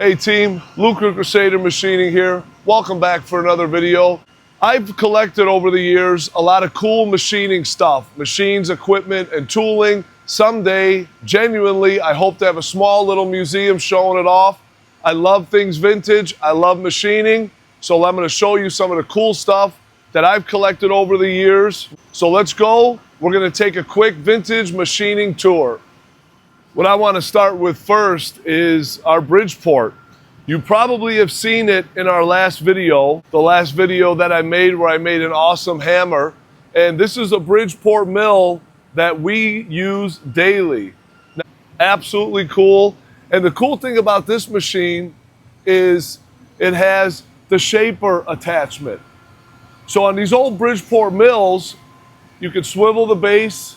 Hey team, Luke Crusader Machining here. Welcome back for another video. I've collected over the years a lot of cool machining stuff, machines, equipment, and tooling. Someday, genuinely, I hope to have a small little museum showing it off. I love things vintage, I love machining, so I'm going to show you some of the cool stuff that I've collected over the years. So let's go. We're going to take a quick vintage machining tour. What I want to start with first is our Bridgeport. You probably have seen it in our last video, the last video that I made where I made an awesome hammer. And this is a Bridgeport mill that we use daily. Now, absolutely cool. And the cool thing about this machine is it has the shaper attachment. So on these old Bridgeport mills, you can swivel the base,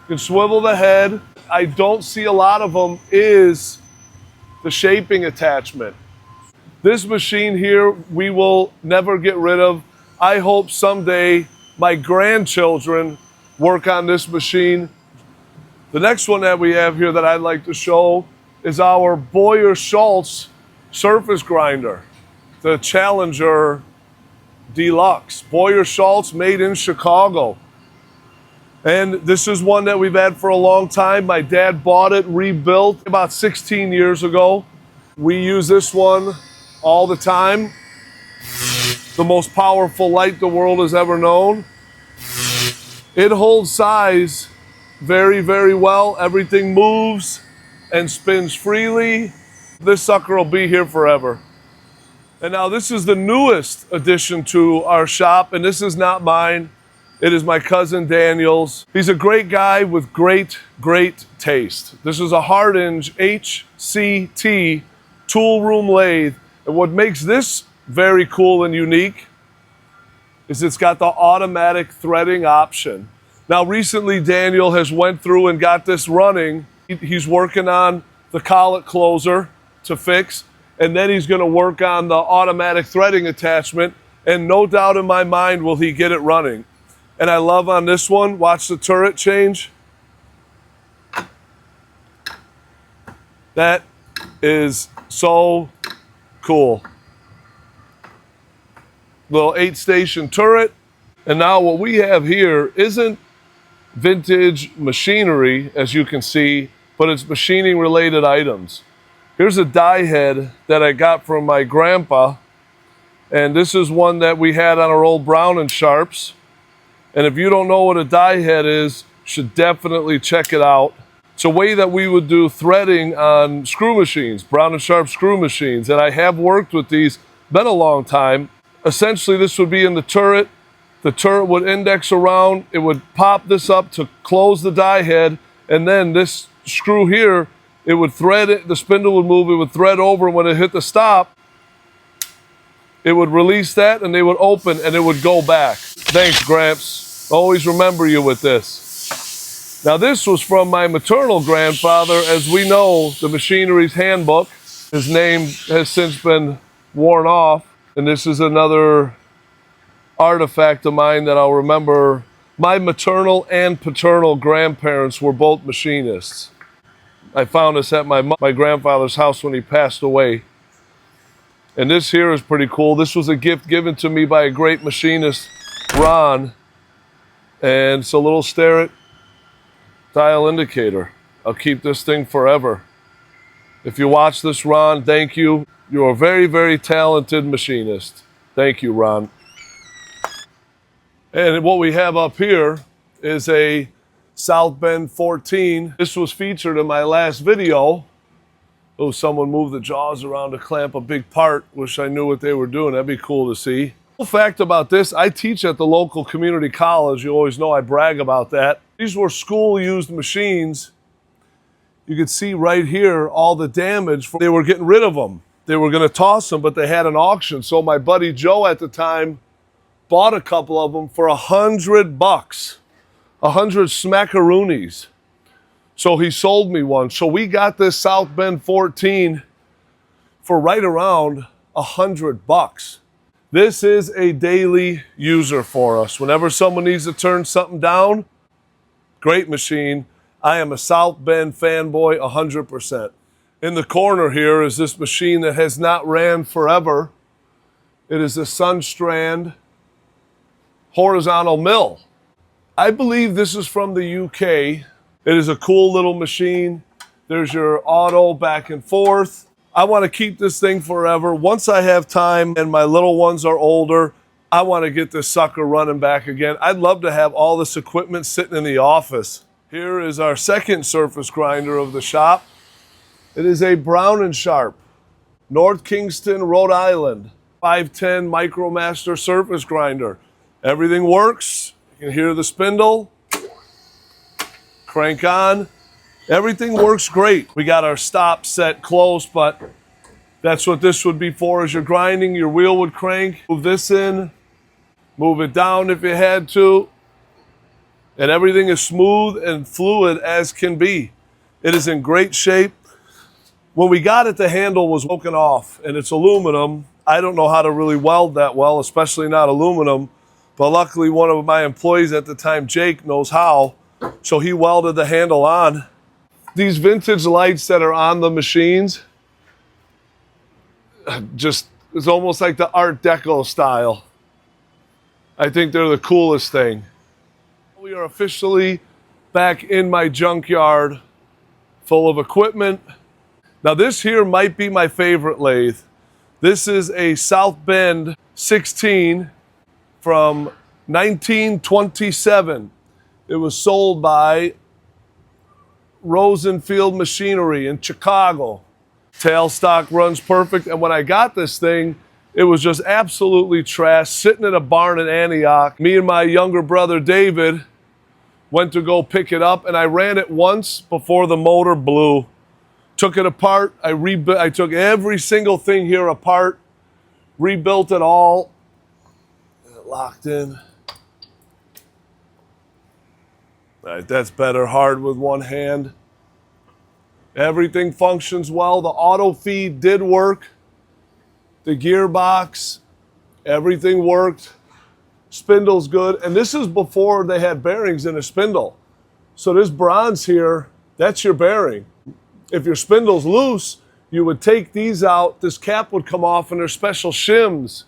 you can swivel the head. I don't see a lot of them is the shaping attachment. This machine here, we will never get rid of. I hope someday my grandchildren work on this machine. The next one that we have here that I'd like to show is our Boyer Schultz surface grinder, the Challenger Deluxe. Boyer Schultz, made in Chicago. And this is one that we've had for a long time. My dad bought it, rebuilt about 16 years ago. We use this one all the time. The most powerful light the world has ever known. It holds size very, very well. Everything moves and spins freely. This sucker will be here forever. And now this is the newest addition to our shop, and this is not mine. It is my cousin Daniel's. He's a great guy with great taste. This is a Hardinge HCT tool room lathe. And what makes this very cool and unique is it's got the automatic threading option. Now recently Daniel has went through and got this running. He's working on the collet closer to fix, and then he's gonna work on the automatic threading attachment, and no doubt in my mind will he get it running. And I love on this one, watch the turret change. That is so cool. Little 8-station turret. And now what we have here isn't vintage machinery, as you can see, but it's machining related items. Here's a die head that I got from my grandpa. And this is one that we had on our old Brown & Sharpes. And if you don't know what a die head is, you should definitely check it out. It's a way that we would do threading on screw machines, Brown & Sharpe screw machines. And I have worked with these, been a long time. Essentially, this would be in the turret. The turret would index around. It would pop this up to close the die head. And then this screw here, it would thread it. The spindle would move. It would thread over. And when it hit the stop, it would release that and they would open and it would go back. Thanks, Gramps. Always remember you with this. Now this was from my maternal grandfather. As we know, the machinery's handbook. His name has since been worn off. And this is another artifact of mine that I'll remember. My maternal and paternal grandparents were both machinists. I found this at my grandfather's house when he passed away. And this here is pretty cool. This was a gift given to me by a great machinist, Ron. And it's a little Starrett dial indicator. I'll keep this thing forever. If you watch this, Ron, thank you. You're a very talented machinist. Thank you, Ron. And what we have up here is a South Bend 14. This was featured in my last video. Oh, someone moved the jaws around to clamp a big part. Wish I knew what they were doing. That'd be cool to see. Cool fact about this, I teach at the local community college. You always know I brag about that. These were school-used machines. You can see right here all the damage. They were getting rid of them. They were going to toss them, but they had an auction. So my buddy Joe at the time bought a couple of them for $100. 100 smackaroonies. So he sold me one. So we got this South Bend 14 for right around $100. This is a daily user for us. Whenever someone needs to turn something down, great machine. I am a South Bend fanboy 100%. In the corner here is this machine that has not ran forever. It is a Sunstrand horizontal mill. I believe this is from the UK. It is a cool little machine. There's your auto back and forth. I want to keep this thing forever. Once I have time and my little ones are older, I want to get this sucker running back again. I'd love to have all this equipment sitting in the office. Here is our second surface grinder of the shop. It is a Brown & Sharpe, North Kingston, Rhode Island, 510 Micromaster surface grinder. Everything works. You can hear the spindle. Crank on. Everything works great. We got our stop set close, but that's what this would be for. As you're grinding, your wheel would crank. Move this in, move it down if you had to, and everything is smooth and fluid as can be. It is in great shape. When we got it, the handle was broken off, and it's aluminum. I don't know how to really weld that well, especially not aluminum, but luckily one of my employees at the time, Jake, knows how, so he welded the handle on. These vintage lights that are on the machines, it's almost like the Art Deco style. I think they're the coolest thing. We are officially back in my junkyard full of equipment. Now this here might be my favorite lathe. This is a South Bend 16 from 1927. It was sold by Rosenfield Machinery in Chicago. Tailstock runs perfect, and when I got this thing, it was just absolutely trash, sitting in a barn in Antioch. Me and my younger brother David went to go pick it up, and I ran it once before the motor blew. Took it apart, I took every single thing here apart, rebuilt it all, and it locked in. All right, that's better, hard with one hand. Everything functions well. The auto feed did work. The gearbox, everything worked. Spindle's good. And this is before they had bearings in a spindle. So this bronze here, that's your bearing. If your spindle's loose, you would take these out. This cap would come off, and there's special shims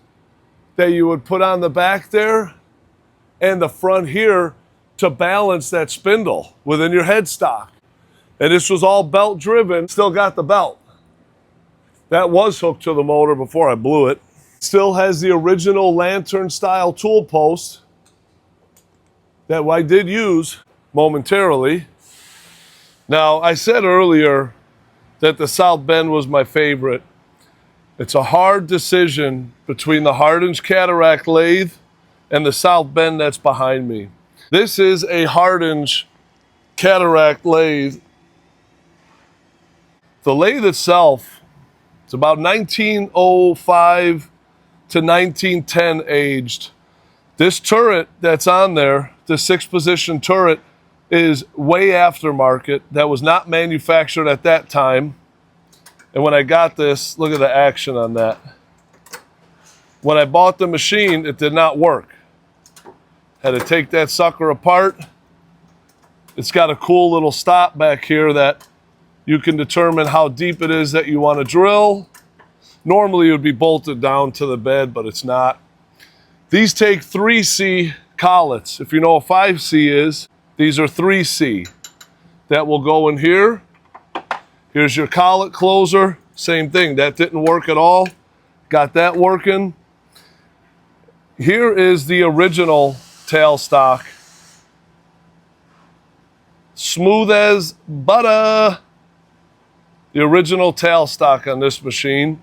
that you would put on the back there and the front here to balance that spindle within your headstock. And this was all belt driven, still got the belt. That was hooked to the motor before I blew it. Still has the original lantern style tool post that I did use momentarily. Now, I said earlier that the South Bend was my favorite. It's a hard decision between the Hardinge Cataract lathe and the South Bend that's behind me. This is a Hardinge Cataract lathe. The lathe itself, it's about 1905 to 1910 aged. This turret that's on there, the 6-position turret, is way aftermarket. That was not manufactured at that time. And when I got this, look at the action on that. When I bought the machine, it did not work. Had to take that sucker apart. It's got a cool little stop back here that you can determine how deep it is that you want to drill. Normally it would be bolted down to the bed, but it's not. These take 3C collets. If you know what 5C is, these are 3C. That will go in here. Here's your collet closer. Same thing. That didn't work at all. Got that working. Here is the original tailstock. Smooth as butter. The original tailstock on this machine.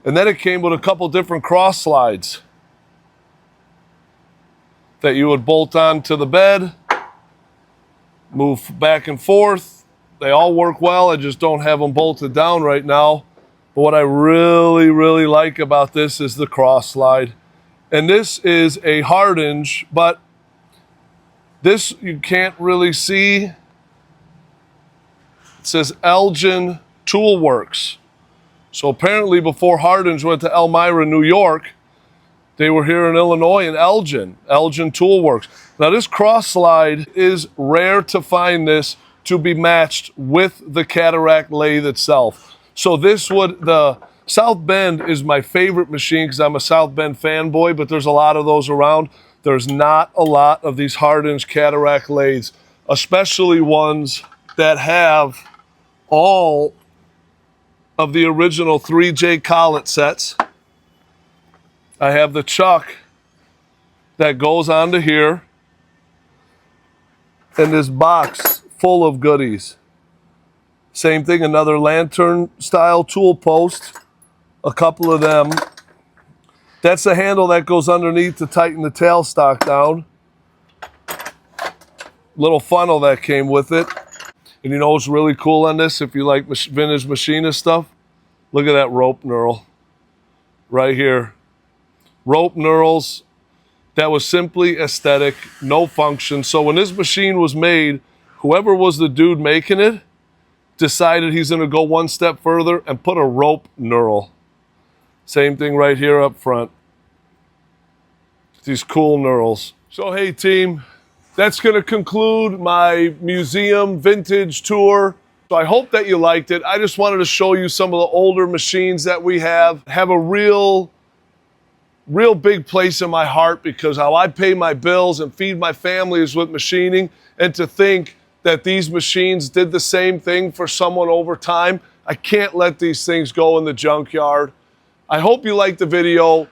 And then it came with a couple different cross slides that you would bolt on to the bed, move back and forth. They all work well. I just don't have them bolted down right now. But what I really, really like about this is the cross slide. And this is a Hardinge, but this you can't really see. It says Elgin Tool Works. So apparently before Hardinge went to Elmira, New York, they were here in Illinois in Elgin Tool Works. Now this cross slide is rare to find this to be matched with the cataract lathe itself. So the South Bend is my favorite machine because I'm a South Bend fanboy, but there's a lot of those around. There's not a lot of these Hardinge cataract lathes, especially ones that have all of the original 3J collet sets. I have the chuck that goes onto here, and this box full of goodies. Same thing, another lantern style tool post, a couple of them. That's the handle that goes underneath to tighten the tailstock down. Little funnel that came with it. And you know what's really cool on this, if you like vintage machinist stuff? Look at that rope knurl right here. Rope knurls that was simply aesthetic, no function. So when this machine was made, whoever was the dude making it decided he's gonna go one step further and put a rope knurl. Same thing right here up front. These cool knurls. So hey team, that's gonna conclude my museum vintage tour. So I hope that you liked it. I just wanted to show you some of the older machines that we have a real big place in my heart, because how I pay my bills and feed my family is with machining. And to think that these machines did the same thing for someone over time, I can't let these things go in the junkyard. I hope you liked the video.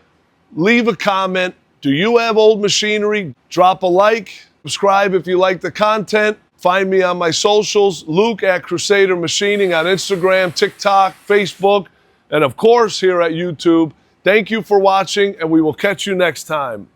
Leave a comment. Do you have old machinery? Drop a like. Subscribe if you like the content. Find me on my socials, Luke at Crusader Machining on Instagram, TikTok, Facebook, and of course here at YouTube. Thank you for watching, and we will catch you next time.